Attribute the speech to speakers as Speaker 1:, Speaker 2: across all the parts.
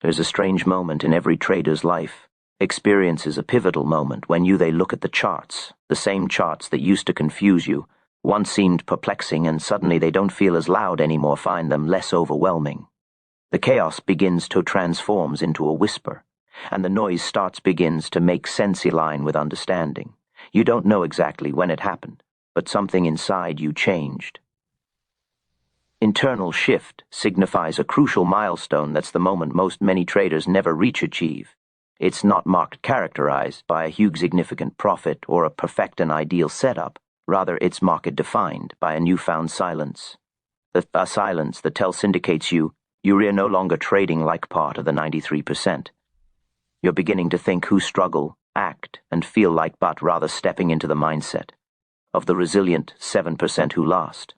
Speaker 1: There's a strange moment in every trader's life. Experience is a pivotal moment when they look at the charts, the same charts that used to confuse you, once seemed perplexing, and suddenly they don't feel as loud anymore, find them less overwhelming. The chaos begins to transforms into a whisper, and the noise begins to make sense align with understanding. You don't know exactly when it happened, but something inside you changed. Internal shift signifies a crucial milestone that's the moment many traders never achieve. It's not characterized by a huge significant profit or a perfect and ideal setup. Rather, it's market defined by a newfound silence. A silence that indicates you're no longer trading like part of the 93%. You're beginning to think who struggle, act, and feel like but rather stepping into the mindset of the resilient 7% who last.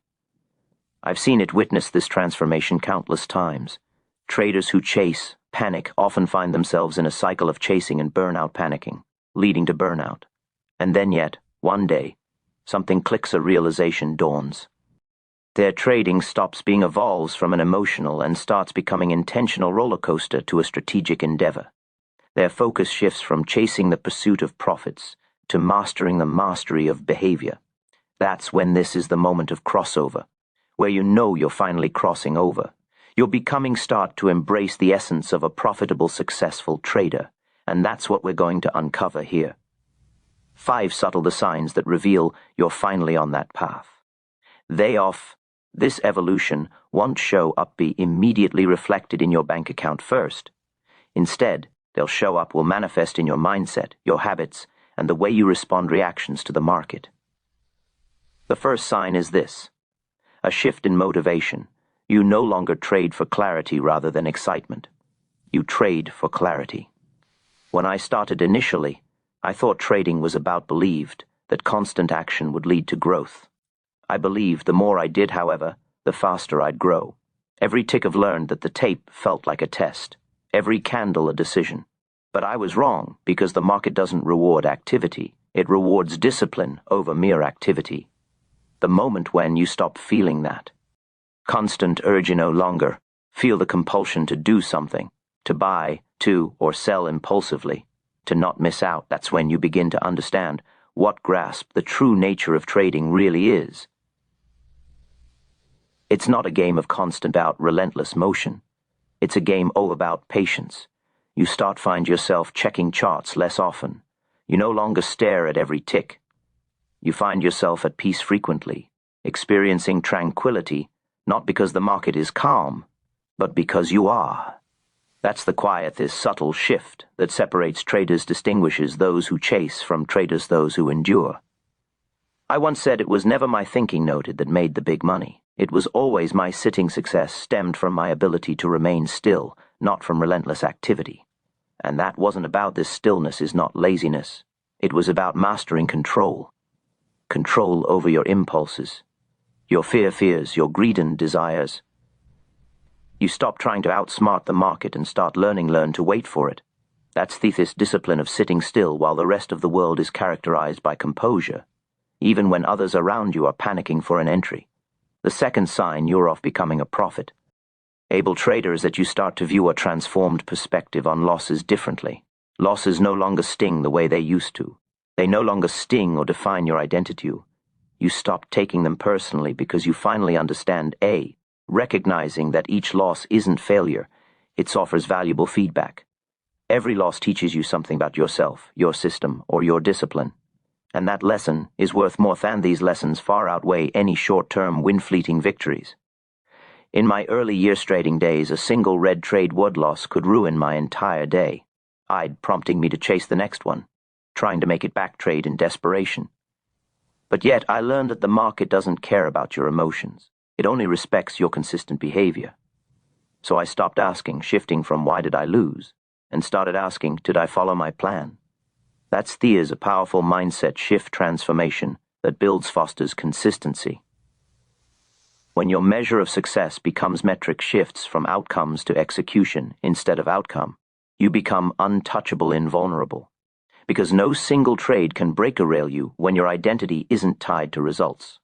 Speaker 1: I've seen it witness this transformation countless times. Traders who chase, panic, often find themselves in a cycle of chasing and panicking, leading to burnout. And then yet, one day, something clicks, a realization dawns. Their trading evolves from an emotional and starts becoming intentional roller coaster to a strategic endeavor. Their focus shifts from chasing the pursuit of profits to mastering the mastery of behavior. That's when this is the moment of crossover, where you're finally crossing over. You're start to embrace the essence of a profitable, successful trader, and that's what we're going to uncover here. 5 subtle signs that reveal you're finally on that path. This evolution won't be immediately reflected in your bank account first. Instead, will manifest in your mindset, your habits, and the way you respond reactions to the market. The first sign is this: a shift in motivation. You no longer trade for clarity rather than excitement. You trade for clarity. When I started initially, I thought trading was believed that constant action would lead to growth. I believed the more I did, however, the faster I'd grow. Every tick of learned that the tape felt like a test, every candle a decision. But I was wrong, because the market doesn't reward activity. It rewards discipline over mere activity. The moment when you stop feeling that constant urge no longer, feel the compulsion to do something, to buy, to, or sell impulsively, to not miss out, that's when you begin to understand grasp the true nature of trading really is. It's not a game of constant relentless motion. It's a game about patience. You find yourself checking charts less often. You no longer stare at every tick. You find yourself at peace frequently, experiencing tranquility, not because the market is calm, but because you are. That's the quiet, this subtle shift that separates traders, distinguishes those who chase from traders, those who endure. I once said it was never my thinking noted that made the big money. It was always my sitting success stemmed from my ability to remain still, not from relentless activity. And that wasn't about this stillness is not laziness. It was about mastering control. Control over your impulses, your fears, your greed and desires. You stop trying to outsmart the market and learn to wait for it. That's this discipline of sitting still while the rest of the world is characterized by composure, even when others around you are panicking for an entry. The second sign you're off becoming a prophet. Able traders that you start to view a transformed perspective on losses differently. Losses no longer sting the way they used to. They no longer sting or define your identity. You stop taking them personally because you finally understand recognizing that each loss isn't failure, it offers valuable feedback. Every loss teaches you something about yourself, your system, or your discipline. And that lesson is worth more than these lessons far outweigh any short-term fleeting victories. In my early years trading days, a single red trade word loss could ruin my entire day, prompting me to chase the next one, trying to make it back trade in desperation. But yet I learned that the market doesn't care about your emotions. It only respects your consistent behavior. So I stopped shifting from why did I lose, and started asking, did I follow my plan? That's a powerful mindset shift transformation that fosters consistency. When your measure of success becomes metric shifts from outcomes to execution instead of outcome, you become untouchable, invulnerable. Because no single trade can break-derail you when your identity isn't tied to results.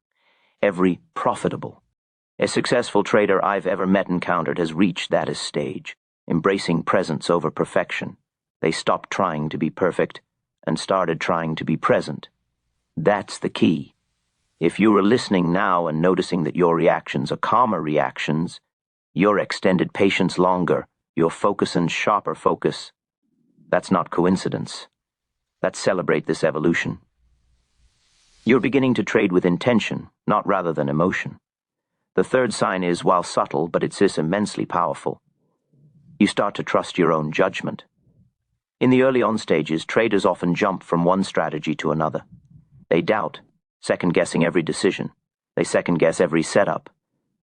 Speaker 1: Every profitable, a successful trader I've ever encountered has reached that stage, embracing presence over perfection. They stopped trying to be perfect and started trying to be present. That's the key. If you are listening now and noticing that your reactions are calmer reactions, your extended patience longer, your focus and sharper focus, that's not coincidence. Let's celebrate this evolution. You're beginning to trade with intention, not rather than emotion. The third sign is, while subtle, but it's immensely powerful. You start to trust your own judgment. In the early on stages, traders often jump from one strategy to another. They doubt, second-guessing every decision. They second-guess every setup.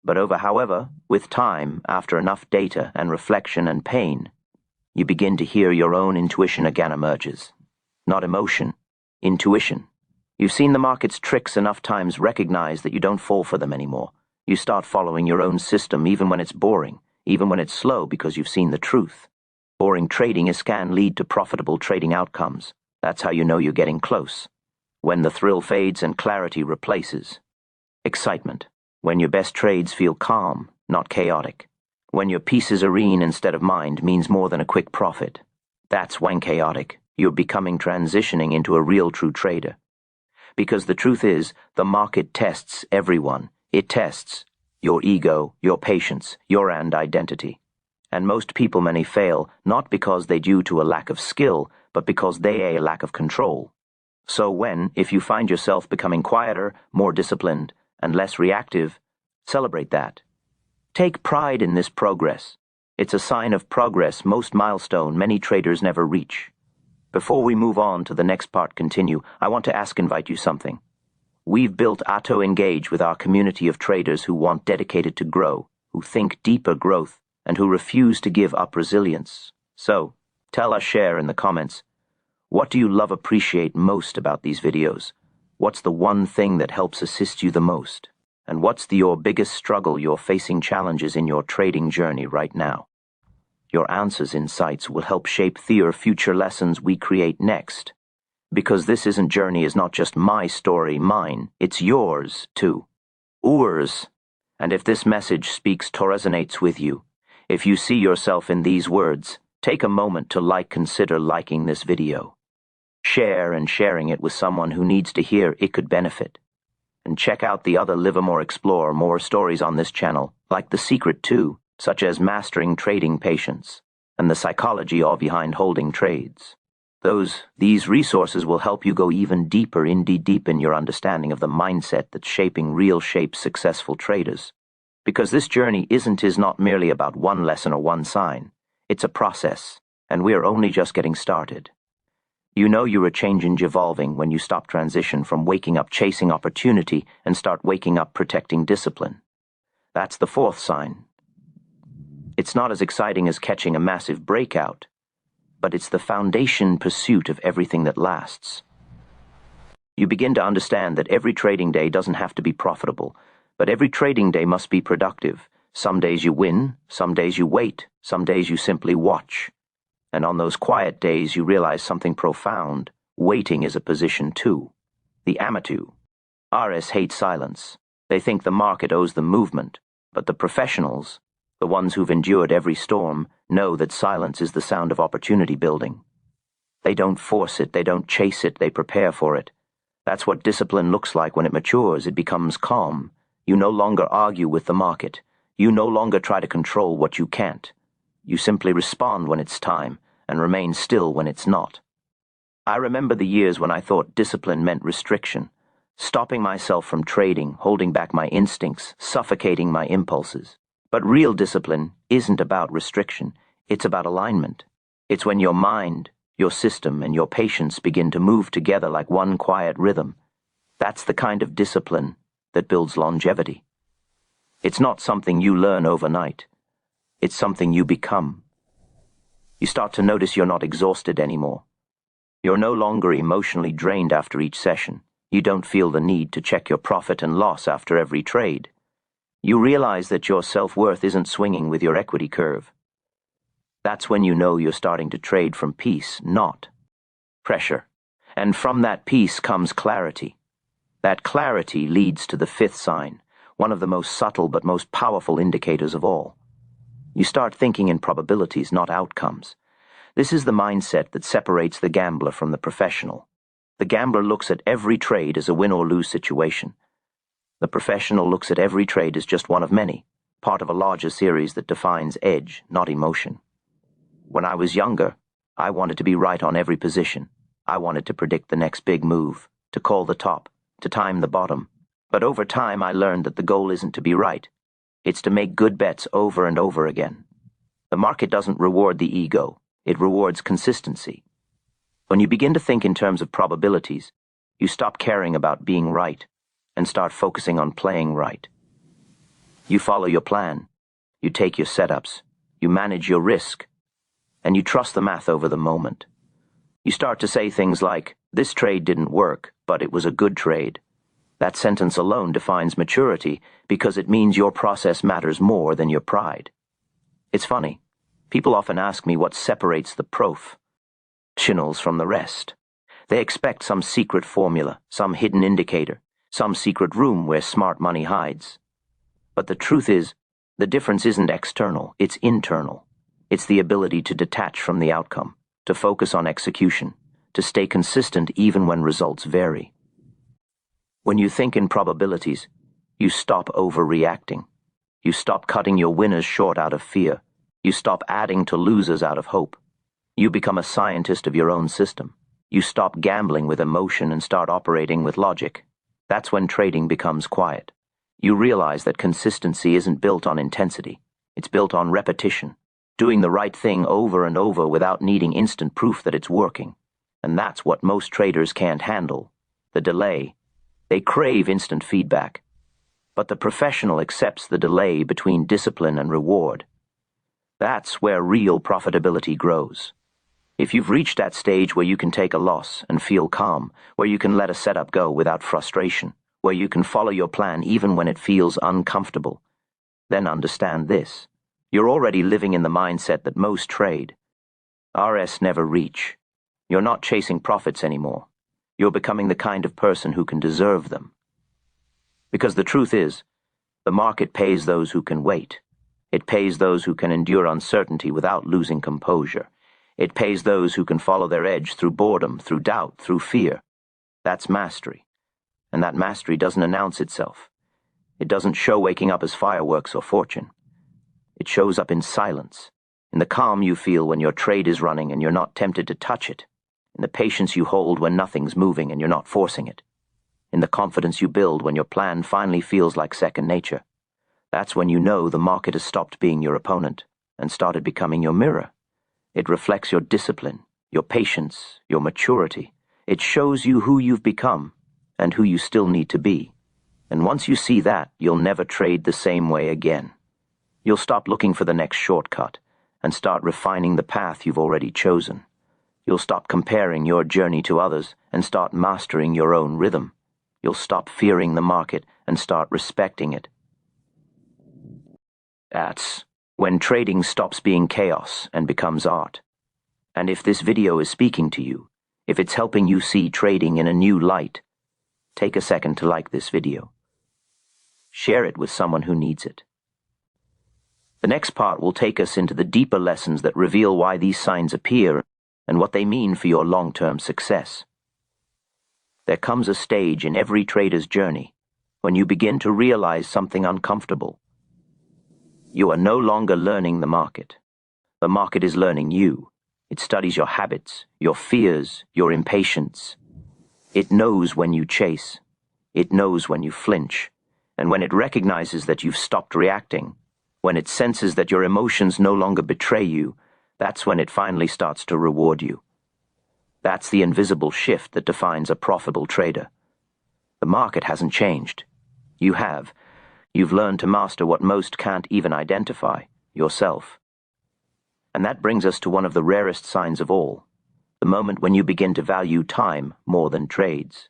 Speaker 1: But however, with time, after enough data and reflection and pain, you begin to hear your own intuition again emerges. Not emotion, intuition. You've seen the market's tricks enough times, recognize that you don't fall for them anymore. You start following your own system even when it's boring, even when it's slow, because you've seen the truth. Boring trading can lead to profitable trading outcomes. That's how you know you're getting close. When the thrill fades and clarity replaces. Excitement. When your best trades feel calm, not chaotic. When your peace is serene instead of mind means more than a quick profit. That's when chaotic. You're becoming transitioning into a real true trader. Because the truth is, the market tests everyone. It tests your ego, your patience, your identity. And most people many fail, not because they due to a lack of skill, but because they a lack of control. So if you find yourself becoming quieter, more disciplined, and less reactive, celebrate that. Take pride in this progress. It's a sign of progress, most milestone many traders never reach. Before we move on to the next part continue, I want to invite you something. We've built Auto Engage with our community of traders who want dedicated to grow, who think deeper growth, and who refuse to give up resilience. So, tell us, share in the comments. What do you appreciate most about these videos? What's the one thing that helps assist you the most? And what's your biggest struggle you're facing challenges in your trading journey right now? Your answers, insights will help shape the future lessons we create next. Because this journey is not just my story, mine, it's yours too. Ours. And if this message speaks to resonates with you, if you see yourself in these words, take a moment to consider liking this video. Share and sharing it with someone who needs to hear it could benefit. And check out the other Livermore Explore more stories on this channel, like The Secret too, such as mastering trading patience, and the psychology all behind holding trades. These resources will help you go even deeper in your understanding of the mindset that's shaping real successful traders. Because this journey is not merely about one lesson or one sign. It's a process, and we are only just getting started. You know you're changing, evolving when you stop transition from waking up chasing opportunity and start waking up protecting discipline. That's the fourth sign. It's not as exciting as catching a massive breakout, but it's the foundation pursuit of everything that lasts. You begin to understand that every trading day doesn't have to be profitable, but every trading day must be productive. Some days you win, some days you wait, some days you simply watch. And on those quiet days you realize something profound. Waiting is a position too. The RS hate silence. They think the market owes them movement, but the professionals, the ones who've endured every storm, know that silence is the sound of opportunity building. They don't force it, they don't chase it, they prepare for it. That's what discipline looks like when it matures. It becomes calm. You no longer argue with the market. You no longer try to control what you can't. You simply respond when it's time, and remain still when it's not. I remember the years when I thought discipline meant restriction, stopping myself from trading, holding back my instincts, suffocating my impulses. But real discipline isn't about restriction, it's about alignment. It's when your mind, your system, and your patience begin to move together like one quiet rhythm. That's the kind of discipline that builds longevity. It's not something you learn overnight. It's something you become. You start to notice you're not exhausted anymore. You're no longer emotionally drained after each session. You don't feel the need to check your profit and loss after every trade. You realize that your self-worth isn't swinging with your equity curve. That's when you know you're starting to trade from peace, not pressure. And from that peace comes clarity. That clarity leads to the fifth sign, one of the most subtle but most powerful indicators of all. You start thinking in probabilities, not outcomes. This is the mindset that separates the gambler from the professional. The gambler looks at every trade as a win or lose situation. The professional looks at every trade as just one of many, part of a larger series that defines edge, not emotion. When I was younger, I wanted to be right on every position. I wanted to predict the next big move, to call the top, to time the bottom. But over time, I learned that the goal isn't to be right. It's to make good bets over and over again. The market doesn't reward the ego. It rewards consistency. When you begin to think in terms of probabilities, you stop caring about being right and start focusing on playing right. You follow your plan. You take your setups. You manage your risk. And you trust the math over the moment. You start to say things like, "This trade didn't work, but it was a good trade." That sentence alone defines maturity because it means your process matters more than your pride. It's funny. People often ask me what separates the professionals from the rest. They expect some secret formula, some hidden indicator, some secret room where smart money hides. But the truth is, the difference isn't external, it's internal. It's the ability to detach from the outcome, to focus on execution, to stay consistent even when results vary. When you think in probabilities, you stop overreacting. You stop cutting your winners short out of fear. You stop adding to losers out of hope. You become a scientist of your own system. You stop gambling with emotion and start operating with logic. That's when trading becomes quiet. You realize that consistency isn't built on intensity. It's built on repetition, doing the right thing over and over without needing instant proof that it's working. And that's what most traders can't handle, the delay. They crave instant feedback. But the professional accepts the delay between discipline and reward. That's where real profitability grows. If you've reached that stage where you can take a loss and feel calm, where you can let a setup go without frustration, where you can follow your plan even when it feels uncomfortable, then understand this. You're already living in the mindset that most trade. RS never reach. You're not chasing profits anymore. You're becoming the kind of person who can deserve them. Because the truth is, the market pays those who can wait. It pays those who can endure uncertainty without losing composure. It pays those who can follow their edge through boredom, through doubt, through fear. That's mastery. And that mastery doesn't announce itself. It doesn't show waking up as fireworks or fortune. It shows up in silence, in the calm you feel when your trade is running and you're not tempted to touch it, in the patience you hold when nothing's moving and you're not forcing it, in the confidence you build when your plan finally feels like second nature. That's when you know the market has stopped being your opponent and started becoming your mirror. It reflects your discipline, your patience, your maturity. It shows you who you've become and who you still need to be. And once you see that, you'll never trade the same way again. You'll stop looking for the next shortcut and start refining the path you've already chosen. You'll stop comparing your journey to others and start mastering your own rhythm. You'll stop fearing the market and start respecting it. That's when trading stops being chaos and becomes art. And if this video is speaking to you, if it's helping you see trading in a new light, take a second to like this video. Share it with someone who needs it. The next part will take us into the deeper lessons that reveal why these signs appear and what they mean for your long-term success. There comes a stage in every trader's journey when you begin to realize something uncomfortable. You are no longer learning the market. The market is learning you. It studies your habits, your fears, your impatience. It knows when you chase. It knows when you flinch. And when it recognizes that you've stopped reacting, when it senses that your emotions no longer betray you, that's when it finally starts to reward you. That's the invisible shift that defines a profitable trader. The market hasn't changed. You have. You've learned to master what most can't even identify, yourself. And that brings us to one of the rarest signs of all, the moment when you begin to value time more than trades.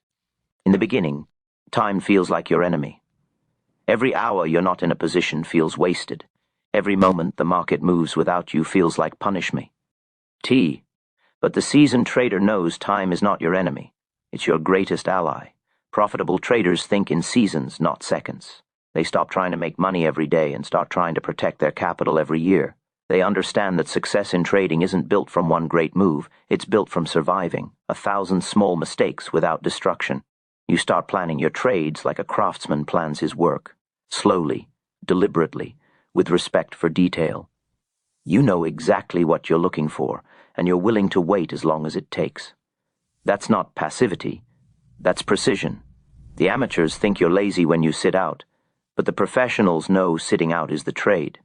Speaker 1: In the beginning, time feels like your enemy. Every hour you're not in a position feels wasted. Every moment the market moves without you feels like punish me. But the seasoned trader knows time is not your enemy. It's your greatest ally. Profitable traders think in seasons, not seconds. They stop trying to make money every day and start trying to protect their capital every year. They understand that success in trading isn't built from one great move, it's built from surviving 1,000 small mistakes without destruction. You start planning your trades like a craftsman plans his work, slowly, deliberately, with respect for detail. You know exactly what you're looking for, and you're willing to wait as long as it takes. That's not passivity, that's precision. The amateurs think you're lazy when you sit out, but the professionals know sitting out is the trade.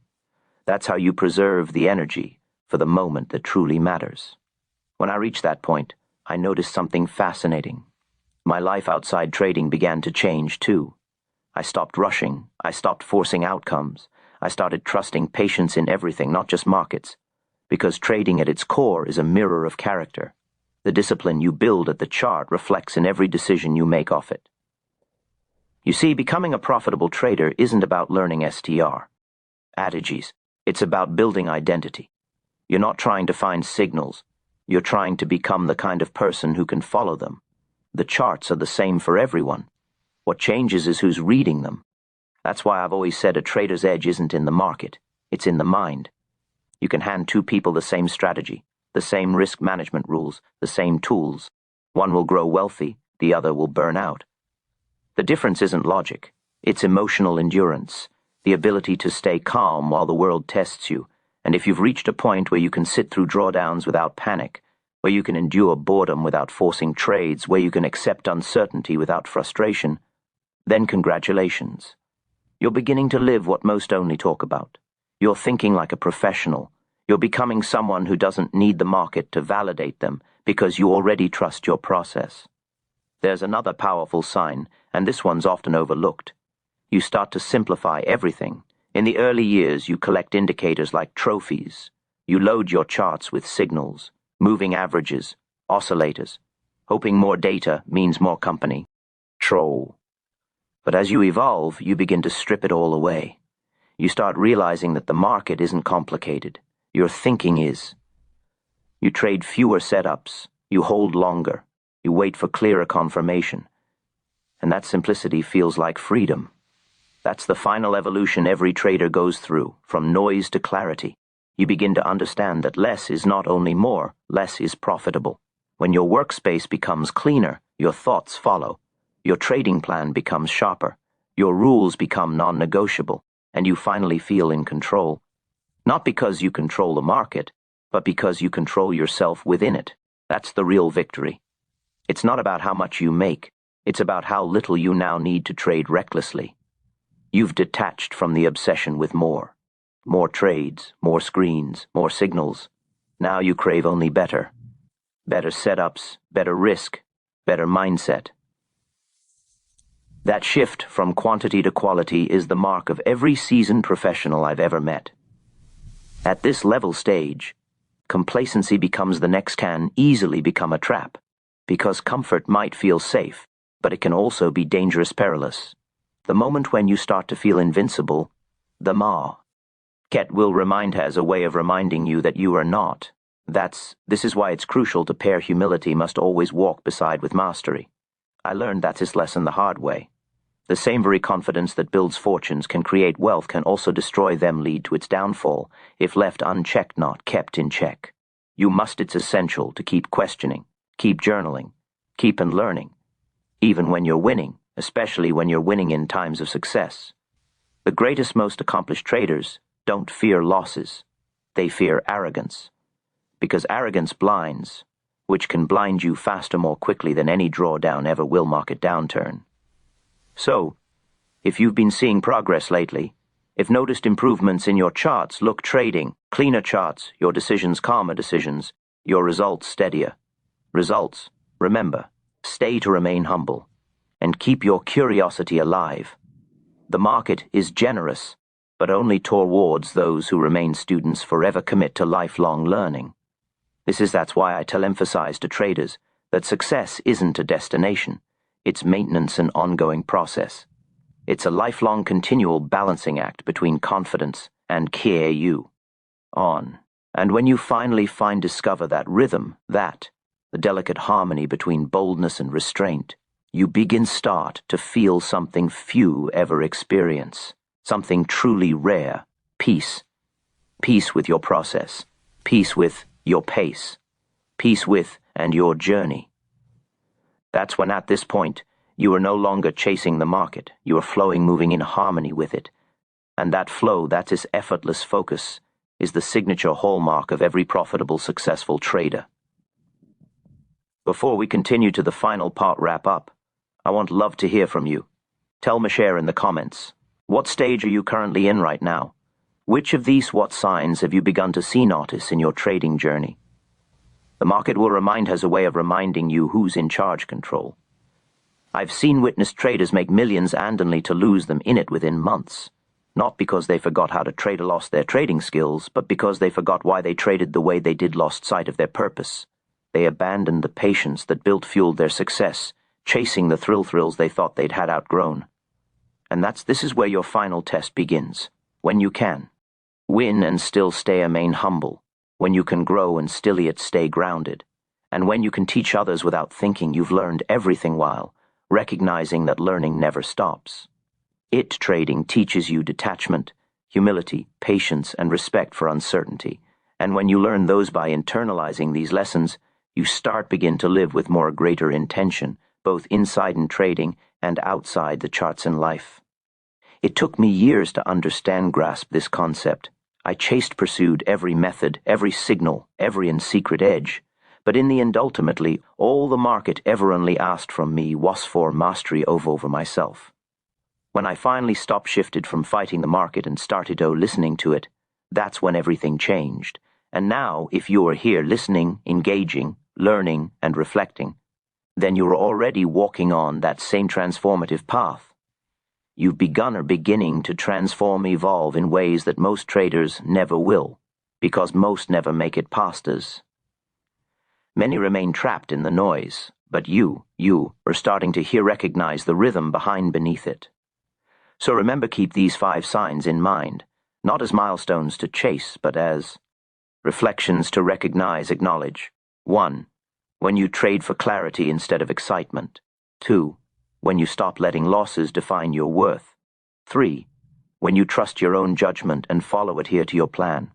Speaker 1: That's how you preserve the energy for the moment that truly matters. When I reached that point, I noticed something fascinating. My life outside trading began to change too. I stopped rushing, I stopped forcing outcomes, I started trusting patience in everything, not just markets, because trading at its core is a mirror of character. The discipline you build at the chart reflects in every decision you make off it. You see, becoming a profitable trader isn't about learning adages. It's about building identity. You're not trying to find signals. You're trying to become the kind of person who can follow them. The charts are the same for everyone. What changes is who's reading them. That's why I've always said a trader's edge isn't in the market. It's in the mind. You can hand two people the same strategy, the same risk management rules, the same tools. One will grow wealthy, the other will burn out. The difference isn't logic, it's emotional endurance, the ability to stay calm while the world tests you, and if you've reached a point where you can sit through drawdowns without panic, where you can endure boredom without forcing trades, where you can accept uncertainty without frustration, then congratulations. You're beginning to live what most only talk about. You're thinking like a professional. You're becoming someone who doesn't need the market to validate them because you already trust your process. There's another powerful sign, and this one's often overlooked. You start to simplify everything. In the early years, you collect indicators like trophies. You load your charts with signals, moving averages, oscillators, hoping more data means more company. Troll. But as you evolve, you begin to strip it all away. You start realizing that the market isn't complicated. Your thinking is. You trade fewer setups. You hold longer. You wait for clearer confirmation. And that simplicity feels like freedom. That's the final evolution every trader goes through, from noise to clarity. You begin to understand that less is not only more, less is profitable. When your workspace becomes cleaner, your thoughts follow. Your trading plan becomes sharper. Your rules become non-negotiable, and you finally feel in control. Not because you control the market, but because you control yourself within it. That's the real victory. It's not about how much you make. It's about how little you now need to trade recklessly. You've detached from the obsession with more. More trades, more screens, more signals. Now you crave only better. Better setups, better risk, better mindset. That shift from quantity to quality is the mark of every seasoned professional I've ever met. At this level stage, complacency becomes the next can easily become a trap, because comfort might feel safe, but it can also be dangerous perilous. The moment when you start to feel invincible, the ma. Ket will remind has a way of reminding you that you are not. This is why it's crucial to pair humility must always walk beside with mastery. I learned that's his lesson the hard way. The same very confidence that builds fortunes can create wealth can also destroy them, lead to its downfall, if left unchecked, not kept in check. It's essential to keep questioning, keep journaling, keep and learning, even when you're winning, especially when you're winning in times of success. The greatest, most accomplished traders don't fear losses. They fear arrogance. Because arrogance blinds, which can blind you faster more quickly than any drawdown ever will market downturn. So, if you've been seeing progress lately, if noticed improvements in your charts, look trading, cleaner charts, your decisions calmer decisions, your results steadier. Results, remember, stay to remain humble, and keep your curiosity alive. The market is generous, but only towards those who remain students forever commit to lifelong learning. That's why I emphasize to traders that success isn't a destination. It's maintenance and ongoing process. It's a lifelong continual balancing act between confidence and KAU. On. And when you finally discover that rhythm, the delicate harmony between boldness and restraint, you start to feel something few ever experience, something truly rare, peace. Peace with your process, peace with your pace, peace with and your journey. That's when at this point, you are no longer chasing the market, you are flowing, moving in harmony with it. And that flow, that is effortless focus, is the signature hallmark of every profitable, successful trader. Before we continue to the final part wrap-up, I want love to hear from you. Tell me, share in the comments. What stage are you currently in right now? Which of these what signs have you begun to see notice in your trading journey? The market will remind has a way of reminding you who's in charge control. I've seen witnessed traders make millions and only to lose them in it within months. Not because they forgot how to trade or lost their trading skills, but because they forgot why they traded the way they did, lost sight of their purpose. They abandoned the patience that fueled their success, chasing the thrills they thought they'd had outgrown. And this is where your final test begins, when you can. Win and still remain humble, when you can grow and still yet stay grounded, and when you can teach others without thinking you've learned everything while recognizing that learning never stops. Trading teaches you detachment, humility, patience, and respect for uncertainty, and when you learn those by internalizing these lessons, you begin to live with more greater intention, both inside in trading and outside the charts in life. It took me years to grasp this concept. I pursued every method, every signal, every secret edge, but in the end ultimately, all the market ever only asked from me was for mastery over myself. When I finally shifted from fighting the market and started listening to it, that's when everything changed. And now, if you are here listening, engaging, learning, and reflecting, then you're already walking on that same transformative path. You've beginning to transform, evolve in ways that most traders never will, because most never make it past us. Many remain trapped in the noise, but you are starting to recognize the rhythm beneath it. So remember, keep these 5 signs in mind, not as milestones to chase, but as reflections to recognize, acknowledge. 1. When you trade for clarity instead of excitement. 2. When you stop letting losses define your worth. 3. When you trust your own judgment and adhere to your plan.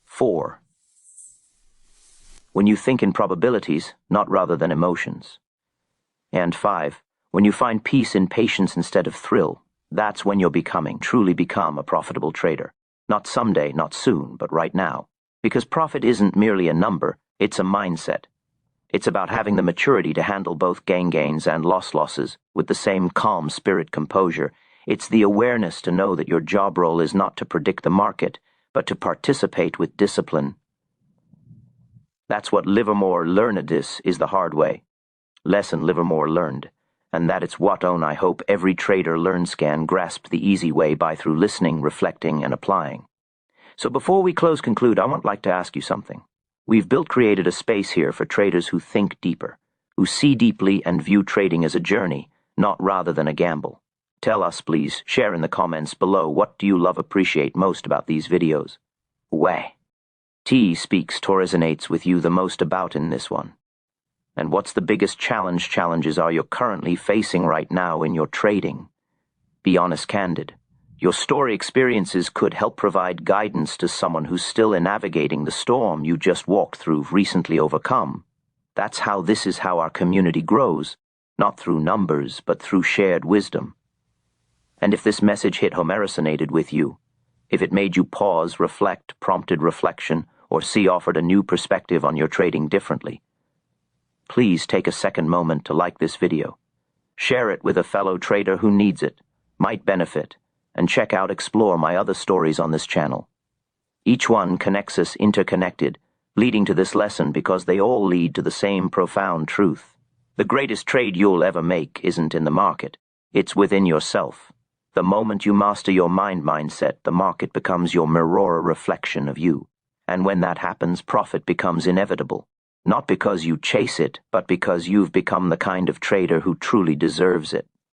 Speaker 1: 4. When you think in probabilities, not rather than emotions. And 5. When you find peace in patience instead of thrill. That's when you're truly become a profitable trader. Not someday, not soon, but right now. Because profit isn't merely a number, it's a mindset. It's about having the maturity to handle both gains and losses with the same calm spirit, composure. It's the awareness to know that your job role is not to predict the market, but to participate with discipline. That's what Livermore learned. This is the hard way. Lesson Livermore learned, and that it's what I hope every trader grasped the easy way through listening, reflecting, and applying. So before we conclude, I would like to ask you something. We've created a space here for traders who think deeper, who see deeply and view trading as a journey, not rather than a gamble. Tell us, please, share in the comments below, what do you appreciate most about these videos? Way. T speaks to resonates with you the most about in this one. And what's the biggest challenges are you currently facing right now in your trading? Be honest, candid. Your story experiences could help provide guidance to someone who's still navigating the storm you just walked through, recently overcome. That's how our community grows, not through numbers, but through shared wisdom. And if this message resonated with you, if it made you pause, reflect, prompted reflection, or offered a new perspective on your trading differently, please take a second moment to like this video. Share it with a fellow trader who needs it, might benefit, and explore my other stories on this channel. Each one connects us, interconnected, leading to this lesson because they all lead to the same profound truth. The greatest trade you'll ever make isn't in the market, it's within yourself. The moment you master your mindset, the market becomes your mirror reflection of you. And when that happens, profit becomes inevitable. Not because you chase it, but because you've become the kind of trader who truly deserves it.